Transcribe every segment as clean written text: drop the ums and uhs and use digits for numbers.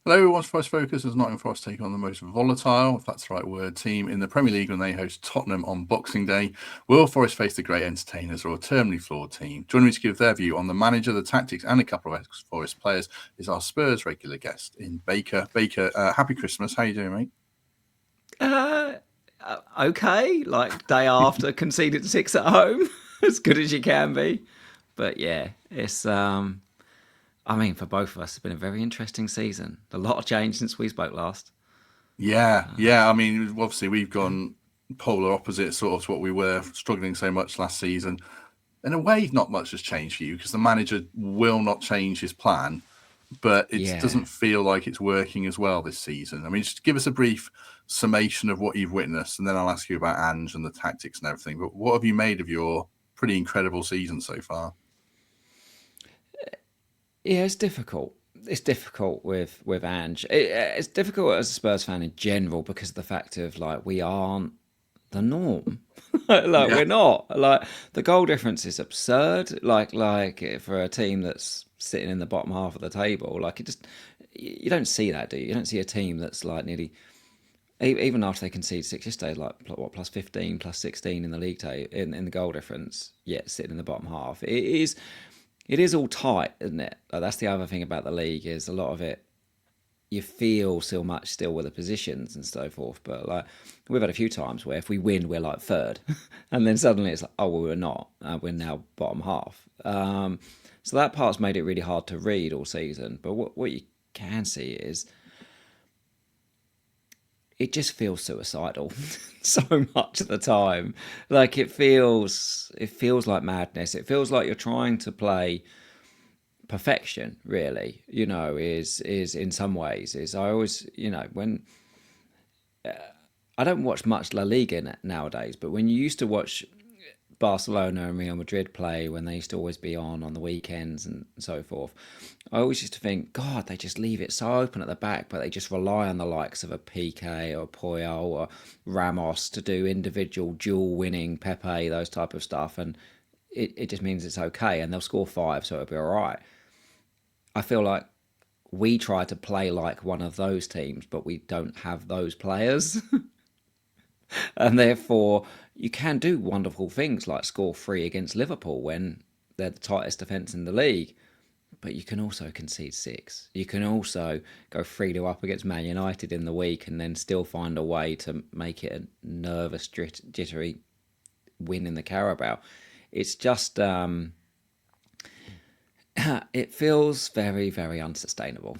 Hello, everyone's Forest Focus as Nottingham Forest take on the most volatile, if that's the right word, team in the Premier League when they host Tottenham on Boxing Day. Will Forest face the great entertainers or a terminally flawed team? Joining me to give their view on the manager, the tactics, and a couple of ex-Forest players is our Spurs regular guest in Baker. Baker, happy Christmas. How you doing, mate? Uh, okay, like day after conceded six at home, as good as you can be. But yeah, it's I mean, for both of us, it's been a very interesting season. A lot of change since we spoke last. Yeah. I mean, obviously we've gone polar opposite sort of to what we were struggling so much last season. In a way, not much has changed for you because the manager will not change his plan, but it Yeah, doesn't feel like it's working as well this season. I mean, just give us a brief summation of what you've witnessed, and then I'll ask you about Ange and the tactics and everything. But what have you made of your pretty incredible season so far? yeah, it's difficult. It's difficult with Ange. It's difficult as a Spurs fan in general because of the fact of like we aren't the norm. Like Yeah, we're not. Like the goal difference is absurd. Like for a team that's sitting in the bottom half of the table, like it just you don't see that, do you? You don't see a team that's like nearly even after they concede six yesterday, like what plus 15, plus 16 in the league in the goal difference. Yet sitting in the bottom half, it is all tight, isn't it? Like, that's the other thing about the league is a lot of it you feel so much still with the positions and so forth. But like we've had a few times where if we win, we're like third, and then suddenly it's like, oh well, we're not. We're now bottom half. So that part's made it really hard to read all season. But what you can see is it just feels suicidal so much of the time. Like it feels like madness. It feels like you're trying to play perfection. Really, is in some ways is I always when I don't watch much La Liga nowadays, but when you used to watch Barcelona and Real Madrid play when they used to always be on the weekends and so forth, I always used to think, God, they just leave it so open at the back, but they just rely on the likes of a PK or Puyol or Ramos to do individual duel winning Pepe, those type of stuff, and it just means it's okay, and they'll score five, so it'll be all right. I feel like we try to play like one of those teams, but we don't have those players. And therefore you can do wonderful things like score three against Liverpool when they're the tightest defence in the league. But you can also concede six. You can also go 3-2 up against Man United in the week and then still find a way to make it a nervous, jittery win in the Carabao. It's just, it feels very, very unsustainable.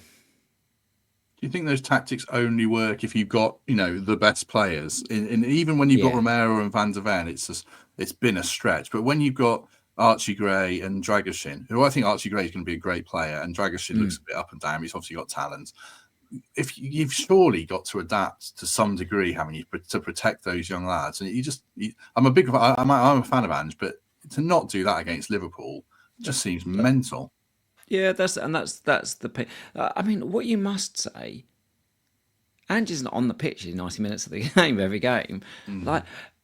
do you think those tactics only work if you've got the best players? Even when you've got Yeah. Romero and Van der Ven, it's been a stretch. But when you've got Archie Gray and Dragoshin, who I think Archie Gray is going to be a great player, and Dragoshin looks Mm. a bit up and down. He's obviously got talent. If you've surely got to adapt to some degree, haven't you, to protect those young lads? And I'm a fan of Ange, but to not do that against Liverpool just seems mental. Yeah, that's the. I mean, what you must say, Ange isn't on the pitch in 90 minutes of the game every game. Like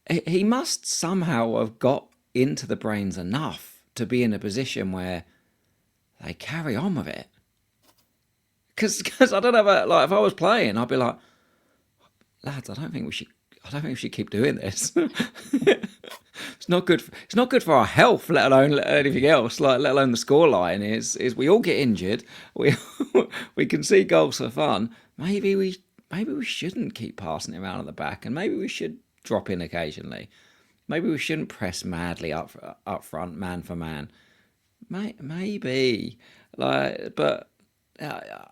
Mm. he must somehow have got into the brains enough to be in a position where they carry on with it. Because I don't know, like if I was playing, I'd be like, lads, I don't think we should keep doing this. It's not good. It's not good for our health, let alone anything else. Like let alone the scoreline is we all get injured. We we can see goals for fun. Maybe we shouldn't keep passing it around at the back, and maybe we should drop in occasionally. Maybe we shouldn't press madly up front, man for man. Maybe but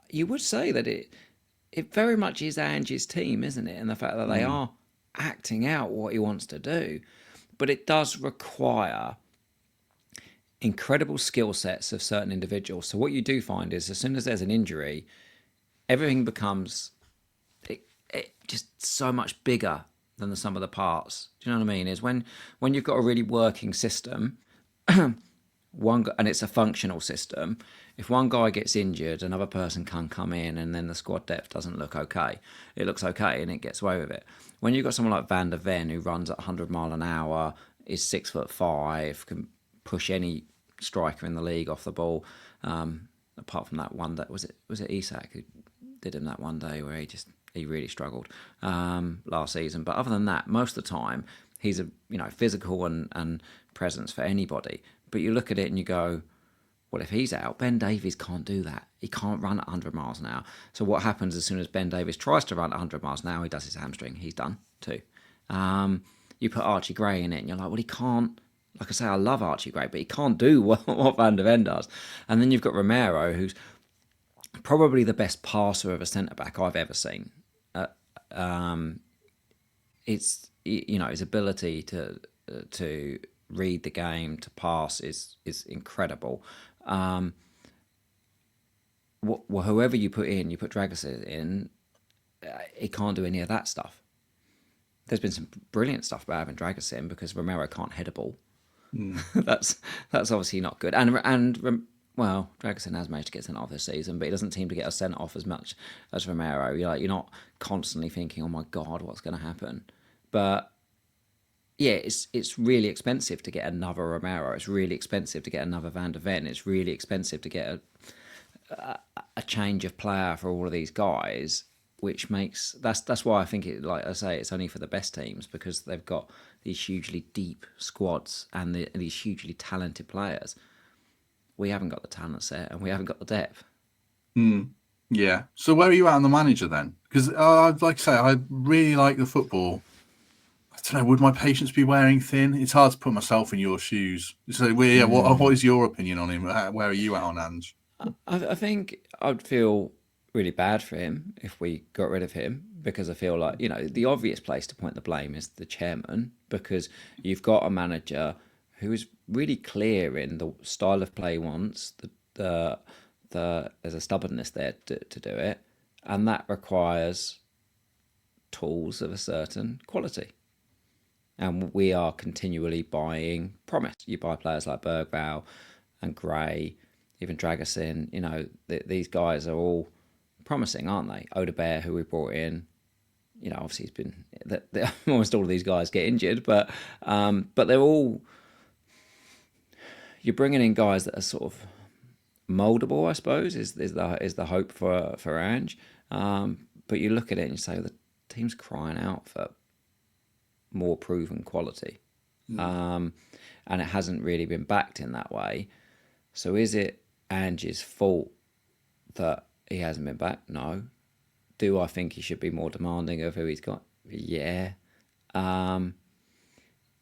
you would say that it very much is Ange's team, isn't it? And the fact that they Mm. are acting out what he wants to do, but it does require incredible skill sets of certain individuals. So what you do find is as soon as there's an injury, everything becomes it just so much bigger than the sum of the parts. Do you know what I mean? Is when you've got a really working system, and it's a functional system. If one guy gets injured, another person can come in, and then the squad depth doesn't look okay. It looks okay, and it gets away with it. When you've got someone like Van der Ven who runs at 100 mile an hour, is 6'5", can push any striker in the league off the ball. Apart from that one that was it Isak who did him that one day where he really struggled last season. But other than that, most of the time he's a physical and presence for anybody. But you look at it and you go, well, if he's out, Ben Davies can't do that. He can't run at 100 miles an hour. So what happens as soon as Ben Davies tries to run at 100 miles an hour, he does his hamstring. He's done too. You put Archie Gray in it and you're like, well, he can't. Like I say, I love Archie Gray, but he can't do what Van der Ven does. And then you've got Romero, who's probably the best passer of a centre-back I've ever seen. It's, his ability to read the game, to pass is incredible. Whoever you put Dragicevic in, he can't do any of that stuff. There's been some brilliant stuff about having Dragicevic because Romero can't head a ball. That's obviously not good. Well, Dragicevic has managed to get sent off this season, but he doesn't seem to get us sent off as much as Romero. You're not constantly thinking, "Oh my God, what's going to happen?" But yeah, it's really expensive to get another Romero. It's really expensive to get another Van der Ven. It's really expensive to get a change of player for all of these guys, which makes that's why I think it, like I say, it's only for the best teams because they've got these hugely deep squads and these hugely talented players. We haven't got the talent set and we haven't got the depth. Yeah. So where are you at on the manager then? Because like I say, I really like the football. I don't know. Would my patience be wearing thin? It's hard to put myself in your shoes. So what is your opinion on him? Where are you at on Ange? I think I'd feel really bad for him if we got rid of him because I feel like, the obvious place to point the blame is the chairman because you've got a manager who is really clear in the style of play he wants. There's a stubbornness there to do it, and that requires tools of a certain quality. And we are continually buying promise. You buy players like Bergvall and Gray, even Dragusin. These guys are all promising, aren't they? Odebear, who we brought in, obviously he's been almost all of these guys get injured, but they're all. You're bringing in guys that are sort of moldable, I suppose, is the hope for Ange. But you look at it and you say the team's crying out for more proven quality, and it hasn't really been backed in that way. So is it Ange's fault that he hasn't been backed? No. Do I think he should be more demanding of who he's got? Yeah.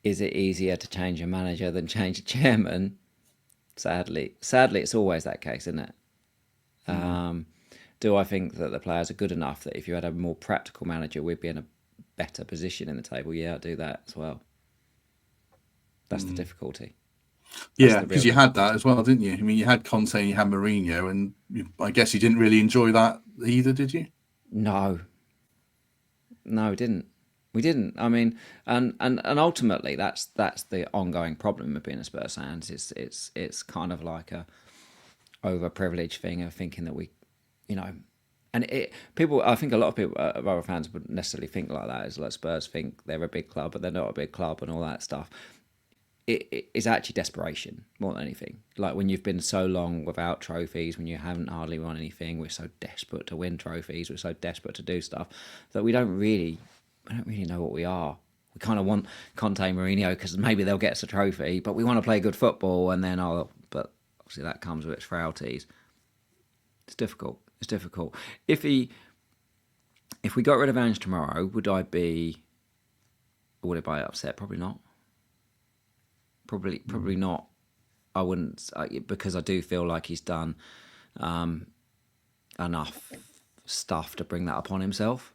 Is it easier to change a manager than change a chairman? Sadly, it's always that case, isn't it? Do I think that the players are good enough that if you had a more practical manager, we'd be in a better position in the table? Yeah, I'd do that as well. That's the difficulty. Yeah, because you had that as well, didn't you? I mean, you had Conte and you had Mourinho, and I guess you didn't really enjoy that either, did you? No, we didn't. We didn't. I mean, and ultimately, that's the ongoing problem of being a Spurs fan. It's kind of like a overprivileged thing of thinking that we, and people. I think a lot of people, other fans, wouldn't necessarily think like that. It's like Spurs think they're a big club, but they're not a big club, and all that stuff. It's actually desperation more than anything. Like when you've been so long without trophies, when you haven't hardly won anything, we're so desperate to win trophies, we're so desperate to do stuff that we don't really know what we are. We kind of want Conte and Mourinho because maybe they'll get us a trophy, but we want to play good football, and then but obviously that comes with its frailties. It's difficult. If we got rid of Ange tomorrow, would I be upset? Probably not. Probably not. I wouldn't, because I do feel like he's done enough stuff to bring that upon himself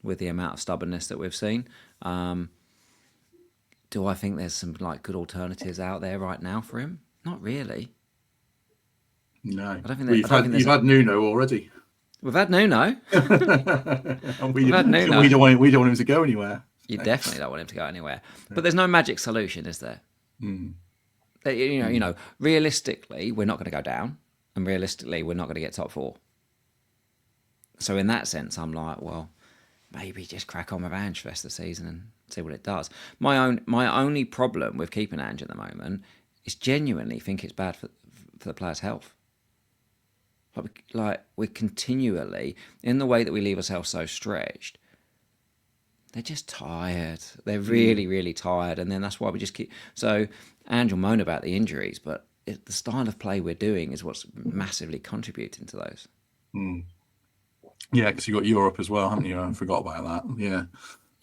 with the amount of stubbornness that we've seen. Do I think there's some good alternatives out there right now for him? Not really. No. I don't think you've had Nuno already. We've had Nuno. And we don't want him to go anywhere. You definitely don't want him to go anywhere. But there's no magic solution, is there? Realistically, we're not going to go down, and realistically, we're not going to get top 4. So in that sense, I'm like, well, maybe just crack on with Ange for the rest of the season and see what it does. My only problem with keeping Ange at the moment is genuinely think it's bad for the players' health. Like we're continually in the way that we leave ourselves so stretched. They're just tired. They're Mm, really, really tired, and then that's why we just keep. So, Ange will moan about the injuries, but the style of play we're doing is what's massively contributing to those. mm. Yeah, because you got Europe as well, haven't you? I forgot about that. Yeah,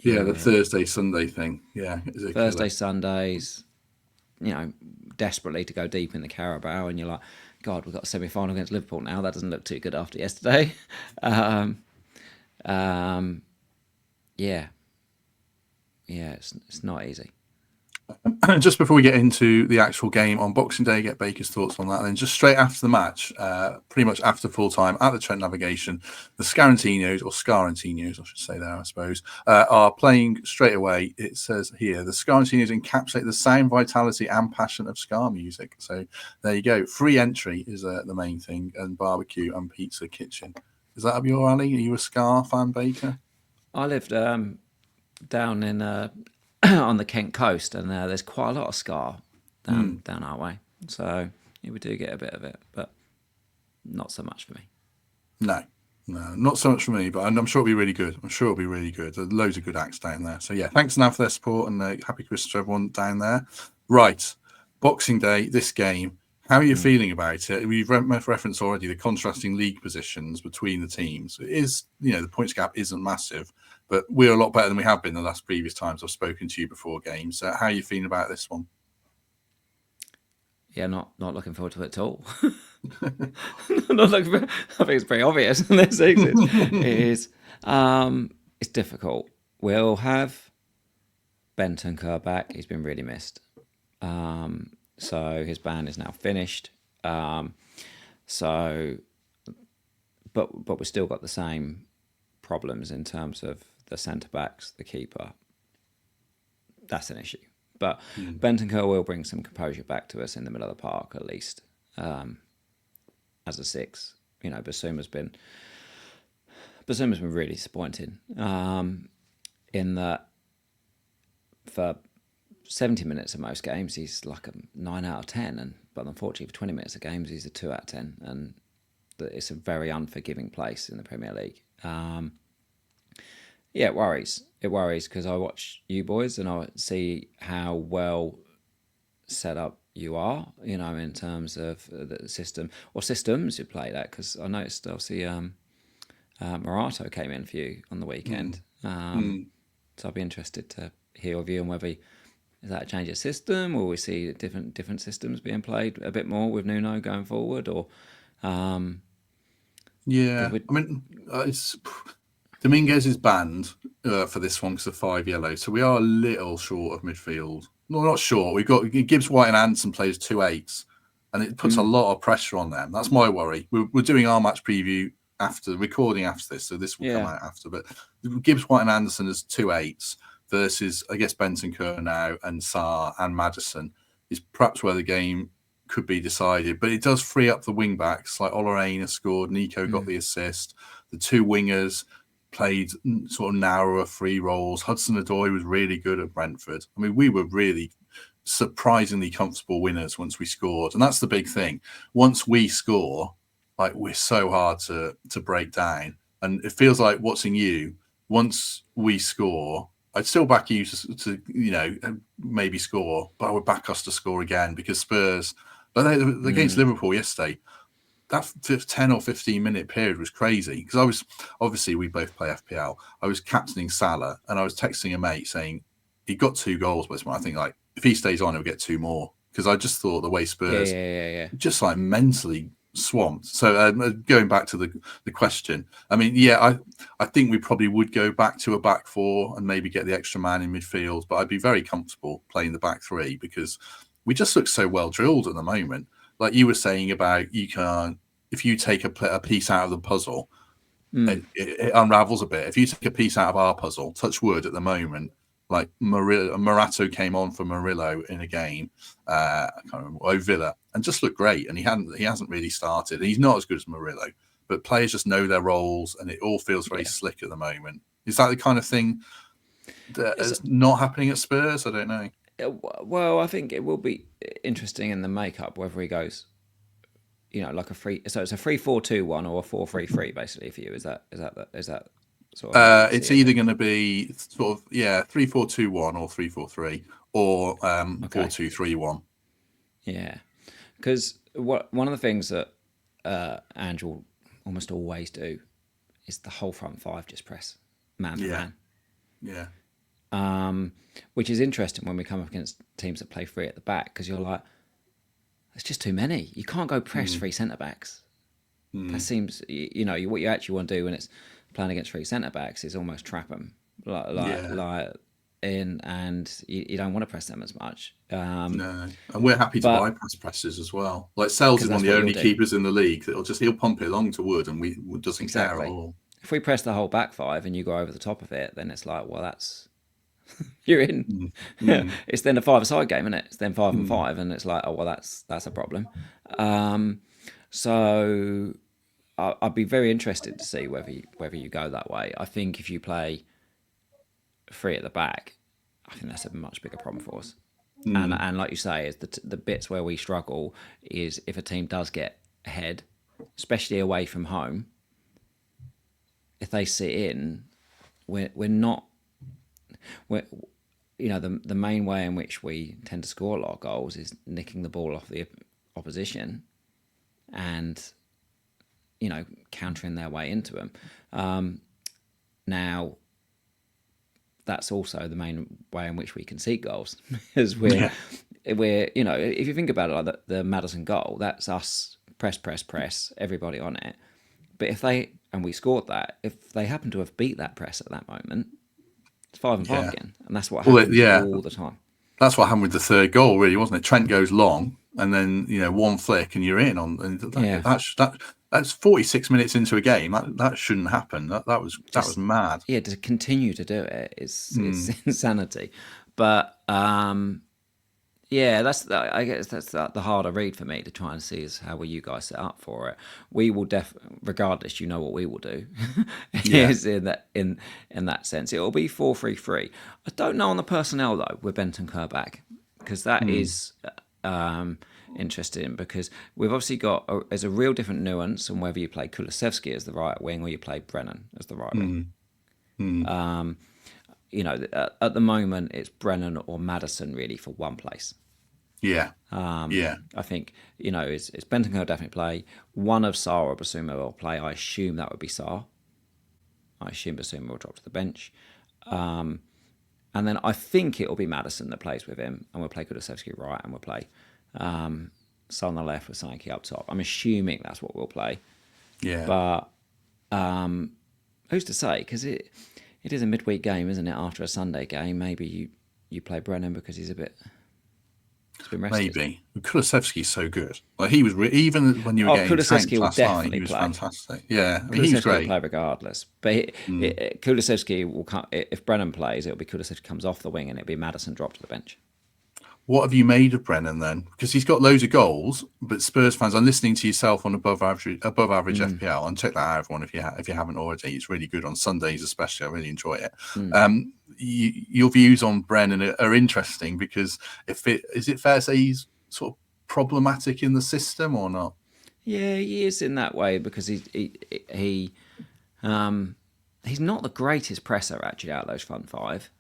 yeah, the Yeah, Thursday Sunday thing. Yeah, is a killer. Thursday, Sundays, desperately to go deep in the Carabao, and you're like, God, we've got a semi-final against Liverpool now. That doesn't look too good after yesterday. um, um, yeah, yeah, it's not easy. Just before we get into the actual game on Boxing Day, get Baker's thoughts on that. And then just straight after the match, pretty much after full time at the Trent Navigation, the Scarentinos, or Scarentinos, I should say there, I suppose, are playing straight away. It says here, the Scarentinos encapsulate the sound, vitality and passion of Scar music. So there you go. Free entry is the main thing, and barbecue and pizza kitchen. Is that up your alley? Are you a Scar fan, Baker? I lived down in on the Kent coast, and there's quite a lot of Scar Mm. down our way. So yeah, we do get a bit of it, but not so much for me. No, no, not so much for me, but I'm sure it'll be really good. I'm sure it'll be really good. There's loads of good acts down there. So yeah, thanks now for their support and happy Christmas to everyone down there. Right, Boxing Day, this game. How are you Mm. feeling about it? We've referenced already the contrasting league positions between the teams. It is, the points gap isn't massive, but we're a lot better than we have been the last previous times I've spoken to you before games. How are you feeling about this one? Yeah, not looking forward to it at all. Not looking for, I think it's pretty obvious. This is it is it's difficult. We'll have Bentancur back. He's been really missed. So his ban is now finished. So, but we've still got the same problems in terms of the centre backs, the keeper. That's an issue. But Mm. Bentancur will bring some composure back to us in the middle of the park at least. As a six, Basuma's been really disappointing. In that for 70 minutes of most games, he's like a 9 out of 10, but unfortunately for 20 minutes of games, he's a 2 out of 10, and it's a very unforgiving place in the Premier League. Yeah, it worries. It worries because I watch you boys and I see how well set up you are, in terms of the system or systems you play that. Because I noticed obviously Morato came in for you on the Mm. weekend. Mm. So I'd be interested to hear your view on whether is that a change of system, or we see different systems being played a bit more with Nuno going forward, or because Yeah, we I mean, it's Dominguez is banned for this one because of 5 yellows, so we are a little short of midfield. No, not short. We've got Gibbs, White, and Anderson plays 2 8s, and it puts a lot of pressure on them. That's my worry. We're doing our match preview after recording after this, so this will come yeah out after. But Gibbs, White, and Anderson as 2 8s versus, I guess, Benson Kerr now and Sarr and Madison is perhaps where the game could be decided. But it does free up the wing backs, like Olorane has scored, Nico got the assist, the two wingers played sort of narrower free roles. Hudson Odoi was really good at Brentford. I mean, we were really surprisingly comfortable winners once we scored, and that's the big thing. Once we score, like, we're so hard to break down, and it feels like watching you. Once we score, I'd still back you to maybe score, but I would back us to score again because Spurs. But against Liverpool yesterday, that 10 or 15-minute period was crazy because I was obviously we both play FPL. I was captaining Salah and I was texting a mate saying he got 2 goals, but I think like if he stays on, he'll get 2 more because I just thought the way yeah Spurs yeah yeah yeah just like mentally swamped. So going back to the question, I mean, yeah, I think we probably would go back to a back four and maybe get the extra man in midfield, but I'd be very comfortable playing the back three because we just look so well drilled at the moment. Like you were saying about you can't if you take a piece out of the puzzle, it unravels a bit. If you take a piece out of our puzzle, touch wood at the moment, like Morato came on for Murillo in a game, I can't remember, Villa, and just looked great. And he hasn't really started. He's not as good as Murillo, but players just know their roles, and it all feels very yeah. slick at the moment. Is that the kind of thing that It's is not happening at Spurs? I don't know. well, I think it will be interesting in the makeup whether he goes like a free. So it's a 3-4-2-1 or a 4-3-3 basically for you. Is that sort of how you see It's it? either going to be sort of 3-4-2-1 or 3-4-3 or Okay. 4-2-3-1. Yeah. Because one of the things that Ange will almost always do is the whole front five just press man for Yeah, man, yeah, which is interesting when we come up against teams that play three at the back because you're like, it's just too many. You can't go press mm, three centre backs. That mm, seems, what you actually want to do when it's playing against three centre backs is almost trap them, yeah. in, and you don't want to press them as much. No, and we're happy to But bypass presses as well. Like Sells because is one of that's the what you'll only do. keepers in the league he'll pump it along to Wood, and we doesn't care at Exactly. all. If we press the whole back five and you go over the top of it, then it's like, well, that's you're in. Mm, mm, It's then a five-a-side game, isn't it? It's then 5-and-5, mm. and it's like, oh well, that's a problem. Um, so I'd be very interested to see whether you go that way. I think if you play three at the back, I think that's a much bigger problem for us. Mm, And like you say, is the bits where we struggle is if a team does get ahead, especially away from home. If they sit in, we're not we're, the main way in which we tend to score a lot of goals is nicking the ball off the opposition and countering their way into them. Now that's also the main way in which we concede goals, as yeah, we're if you think about it, like the Maddison goal, that's us press everybody on it. But we scored that, if they happen to have beat that press at that moment, it's 5-and-5 yeah. again, and that's what Well, happens all the time. that's what happened with the third goal, really, wasn't it? Trent goes long, and then one flick, and you're in on. And Yeah, that's 46 minutes into a game. That shouldn't happen. That was just mad. yeah, to continue to do it is Mm, insanity. But yeah, I guess that's the harder read for me to try and see is how will you guys set up for it. We will regardless, what we will do yeah. is in that sense. It'll be 4-3-3. I don't know on the personnel though with Benton Kerr back, because that Mm, is interesting, because we've obviously got there's a real different nuance on whether you play Kulusevski as the right wing or you play Brennan as the right wing. mm, mm. At the moment it's Brennan or Maddison really for one place. Yeah, yeah, I think it's Benton will definitely play. One of Sarr or Basuma will play. I assume that would be Sarr. I assume Basuma will drop to the bench, and then I think it will be Maddison that plays with him, and we'll play Kulusevski right, and we'll play Son on the left with Sankey up top. I'm assuming that's what we'll play, yeah. but who's to say? Because it is a midweek game, isn't it? After a Sunday game, maybe you play Brennan because he's been rested. Maybe Kulusevski's so good. Like he was even when you were Oh, getting Kulusevski tanked will last night, he definitely was play. fantastic. Yeah, he was Kulusevski will great. play regardless. But Mm. Kulusevski will come if Brennan plays. It'll be Kulusevski comes off the wing, and it'll be Maddison dropped to the bench. What have you made of Brennan then? Because he's got loads of goals, but Spurs fans, I'm listening to yourself on above average FPL, and check that out, everyone, if you haven't already. It's really good on Sundays, especially. I really enjoy it. Your views on Brennan are interesting because is it fair to say he's sort of problematic in the system or not? Yeah, he is in that way because he's not the greatest presser actually out of those front five.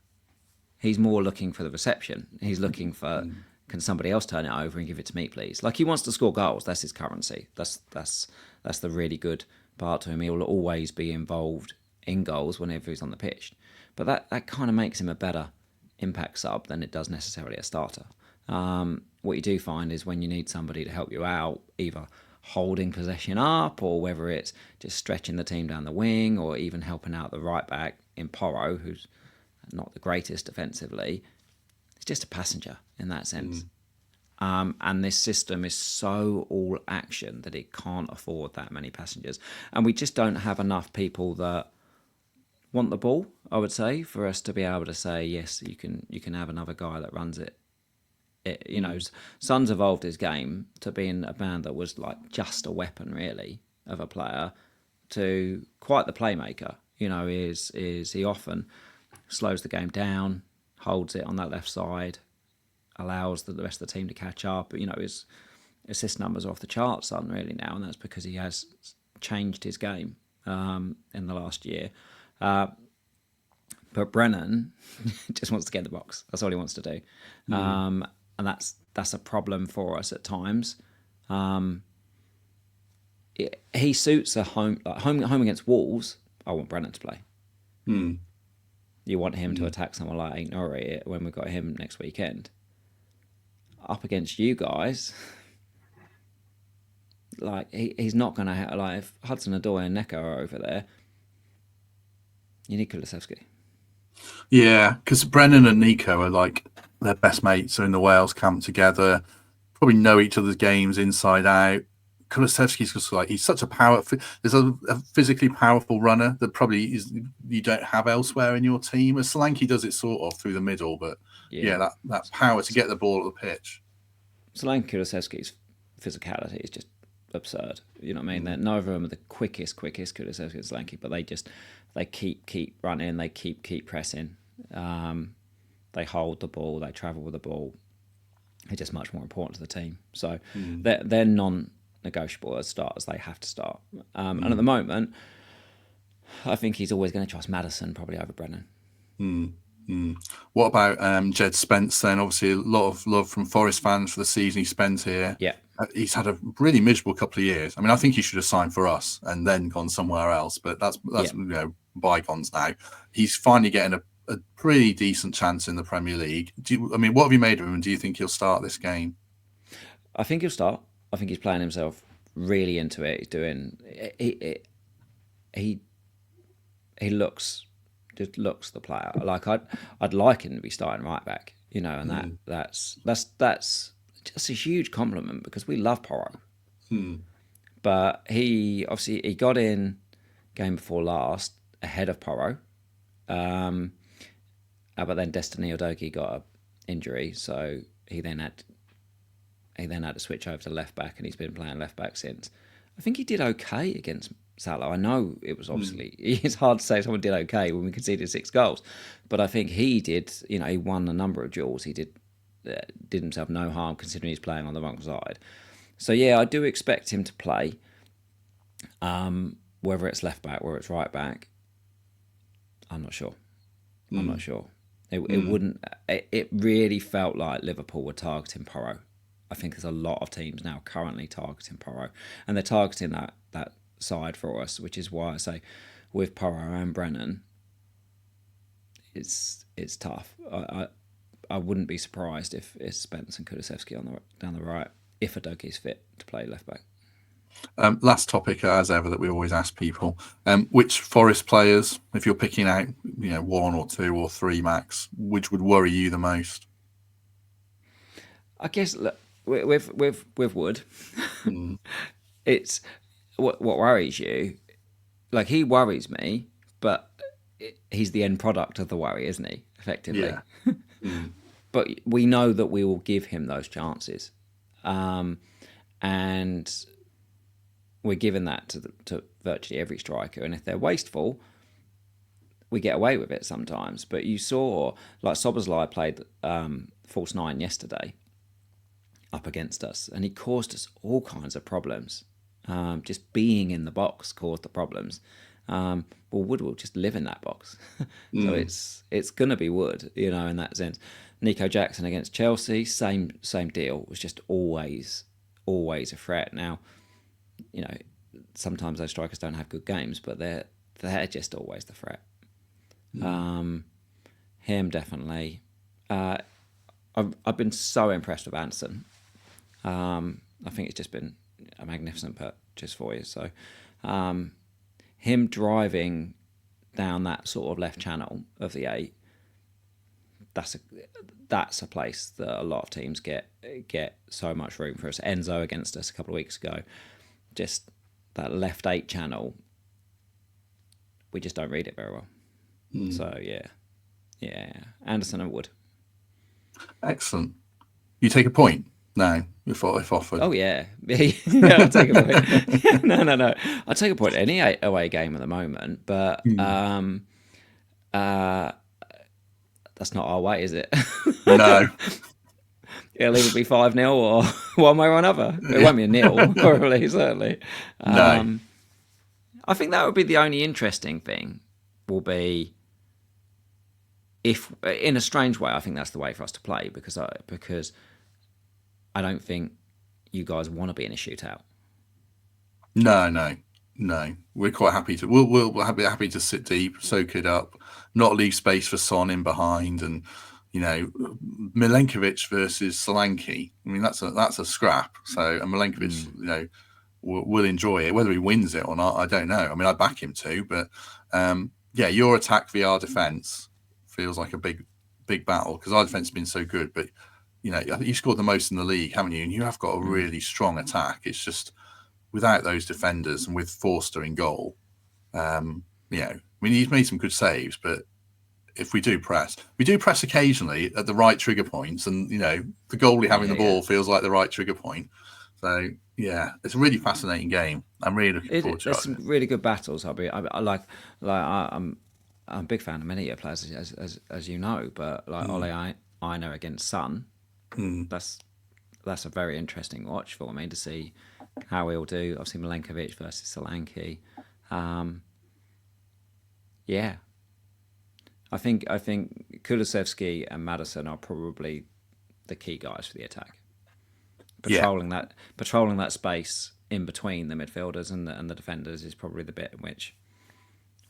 He's more looking for the reception. He's looking for, Mm. can somebody else turn it over and give it to me, please? Like he wants to score goals. That's his currency. That's the really good part to him. He will always be involved in goals whenever he's on the pitch. But that kind of makes him a better impact sub than it does necessarily a starter. What you do find is when you need somebody to help you out, either holding possession up or whether it's just stretching the team down the wing or even helping out the right back in Porro, who's not the greatest defensively. It's just a passenger in that sense. And this system is so all action that it can't afford that many passengers. And we just don't have enough people that want the ball, I would say, for us to be able to say, yes, you can have another guy that runs it. Son's evolved his game to being a man that was like just a weapon, really, of a player to quite the playmaker. Is he often slows the game down, holds it on that left side, allows the rest of the team to catch up. Is assist numbers are off the charts unreally now, and that's because he has changed his game in the last year. But Brennan just wants to get in the box. That's all he wants to do, and that's a problem for us at times. He suits a home against Wolves. I want Brennan to play. You want him to attack someone like Norrie when we've got him next weekend. Up against you guys, like he's not going to have, like, if Hudson-Odoi and Neco are over there, you need Kulusevski. Yeah, because Brennan and Nico are like their best mates, are in the Wales camp together, probably know each other's games inside out. Kulusevski's just like, he's such a there's a physically powerful runner that probably you don't have elsewhere in your team. As Solanke does it sort of through the middle, but that power to get the ball at the pitch. Solanke, Kulusevski's physicality is just absurd. You know what I mean? Neither of them are the quickest Kulusevski and Solanke, but they keep running, they keep pressing. They hold the ball, they travel with the ball. They're just much more important to the team. So they're non-negotiable as starters. They have to start. And at the moment, I think he's always going to trust Maddison probably over Brennan. What about Jed Spence then? Obviously, a lot of love from Forest fans for the season he spent here. Yeah. He's had a really miserable couple of years. I mean, I think he should have signed for us and then gone somewhere else, but that's bygones now. He's finally getting a pretty decent chance in the Premier League. What have you made of him, and do you think he'll start this game? I think he'll start. I think he's playing himself really into it. He's doing he looks the player. Like I'd like him to be starting right back, and that's just a huge compliment because we love Porro. But he got in game before last ahead of Porro. But then Destiny Udogie got an injury, so he then had to switch over to left back, and he's been playing left back since. I think he did okay against Salah. I know it was obviously it's hard to say someone did okay when we conceded 6 goals, but I think he did. He won a number of duels. He did himself no harm considering he's playing on the wrong side. So yeah, I do expect him to play. Whether it's left back, whether it's right back, I'm not sure. I'm not sure. It wouldn't. It really felt like Liverpool were targeting Porro. I think there's a lot of teams now currently targeting Porro, and they're targeting that side for us, which is why I say with Porro and Brennan, it's tough. I wouldn't be surprised if Spence and Kulusevski down the right, if Udogie's fit to play left back. Last topic, as ever, that we always ask people: which Forest players, if you're picking out, 1 or 2 or 3 max, which would worry you the most? I guess look, with Wood, it's what worries you. Like, he worries me, but he's the end product of the worry, isn't he? Effectively, yeah. But we know that we will give him those chances, and we're giving that to virtually every striker. And if they're wasteful, we get away with it sometimes. But you saw, like, Szoboszlai played false 9 yesterday up against us, and he caused us all kinds of problems. Just being in the box caused the problems. Well, Wood will just live in that box. So it's going to be Wood, in that sense. Nico Jackson against Chelsea, same deal. It was just always a threat. Now, sometimes those strikers don't have good games, but they're just always the threat. Him definitely. I've been so impressed with Anderson. I think it's just been a magnificent purchase for you. So, him driving down that sort of left channel of the 8, that's a place that a lot of teams get so much room for us. Enzo against us a couple of weeks ago, just that left 8 channel, we just don't read it very well. So yeah, Anderson and Wood. Excellent. You take a point now if offered. Oh yeah, I'll take a point. No, I'll take a point any away game at the moment, but that's not our way, is it? No. it'll either be 5-0 or one way or another. It won't be a nil, probably, certainly. No. I think that would be the only interesting thing, will be if, in a strange way, I think that's the way for us to play, because I don't think you guys want to be in a shootout. No. We're quite happy to. We'll happy to sit deep, soak it up, not leave space for Son in behind, and Milenkovic versus Solanke. I mean, that's a scrap. So, and Milenkovic, will enjoy it. Whether he wins it or not, I don't know. I mean, I back him too, but your attack via our defense feels like a big battle, because our defense has been so good. But I think you scored the most in the league, haven't you? And you have got a really strong attack. It's just, without those defenders and with Forster in goal, I mean, he's made some good saves, but if we do press occasionally at the right trigger points, and the goalie having the ball feels like the right trigger point. So it's a really fascinating game. I'm really looking forward to it. There's some really good battles. I'm a big fan of many of your players, as you know, but like Ole Aina against Son, that's a very interesting watch for me to see how he'll do. Obviously, Milenkovic versus Solanke. I think Kulusevski and Maddison are probably the key guys for the attack. Patrolling that space in between the midfielders and the defenders is probably the bit in which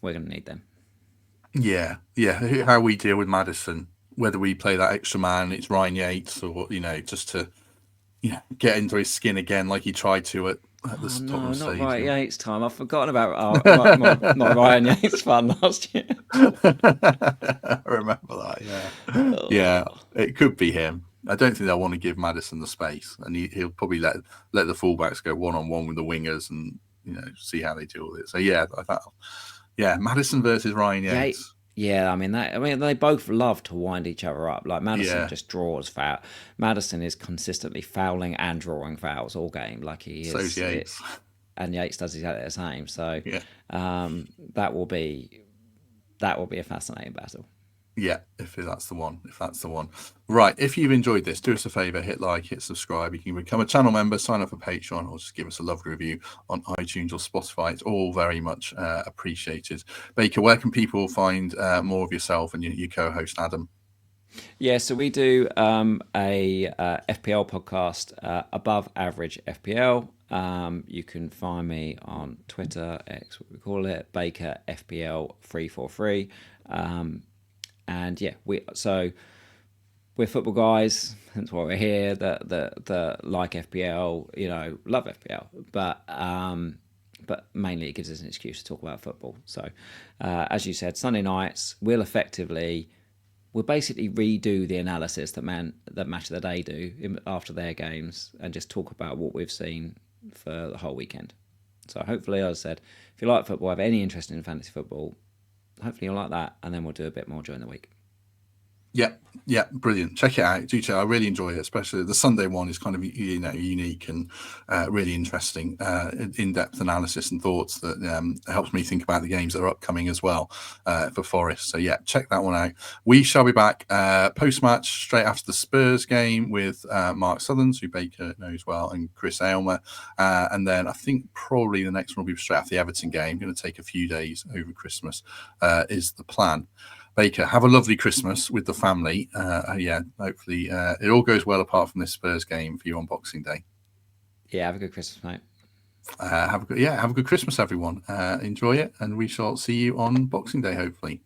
we're going to need them. Yeah. How we deal with Maddison, whether we play that extra man, it's Ryan Yates, or just to get into his skin again, like he tried to at the Tottenham not stage. Ryan Yates time. I've forgotten about my Ryan Yates fun last year. I remember that. Yeah, it could be him. I don't think they'll want to give Maddison the space, and he'll probably let the fullbacks go one-on-one with the wingers, and see how they deal with it. So Maddison versus Ryan Yates. Yeah, I mean they both love to wind each other up. Like Maddison just draws foul. Maddison is consistently fouling and drawing fouls all game. Like he is. So's Yates. And Yates does exactly the same. So that will be a fascinating battle. Yeah, if that's the one. Right, if you've enjoyed this, do us a favour, hit like, hit subscribe. You can become a channel member, sign up for Patreon, or just give us a lovely review on iTunes or Spotify. It's all very much appreciated. Baker, where can people find more of yourself and your co-host Adam? Yeah, so we do a FPL podcast, Above Average FPL. You can find me on Twitter, X, what we call it, Baker FPL 343. And we're football guys, that's why we're here. That like FPL, love FPL, but mainly it gives us an excuse to talk about football. So, as you said, Sunday nights we'll basically redo the analysis that Match of the Day do after their games, and just talk about what we've seen for the whole weekend. So hopefully, as I said, if you like football, have any interest in fantasy football, hopefully you'll like that, and then we'll do a bit more during the week. Yeah, brilliant. Check it out. Do check. I really enjoy it, especially the Sunday one is kind of unique and really interesting, in-depth analysis and thoughts that helps me think about the games that are upcoming as well for Forest. So check that one out. We shall be back post-match straight after the Spurs game with Mark Southerns, who Baker knows well, and Chris Aylmer, and then I think probably the next one will be straight after the Everton game. Going to take a few days over Christmas is the plan. Baker, have a lovely Christmas with the family. Hopefully it all goes well apart from this Spurs game for you on Boxing Day. Yeah, have a good Christmas, mate. Have a good Christmas, everyone. Enjoy it, and we shall see you on Boxing Day, hopefully.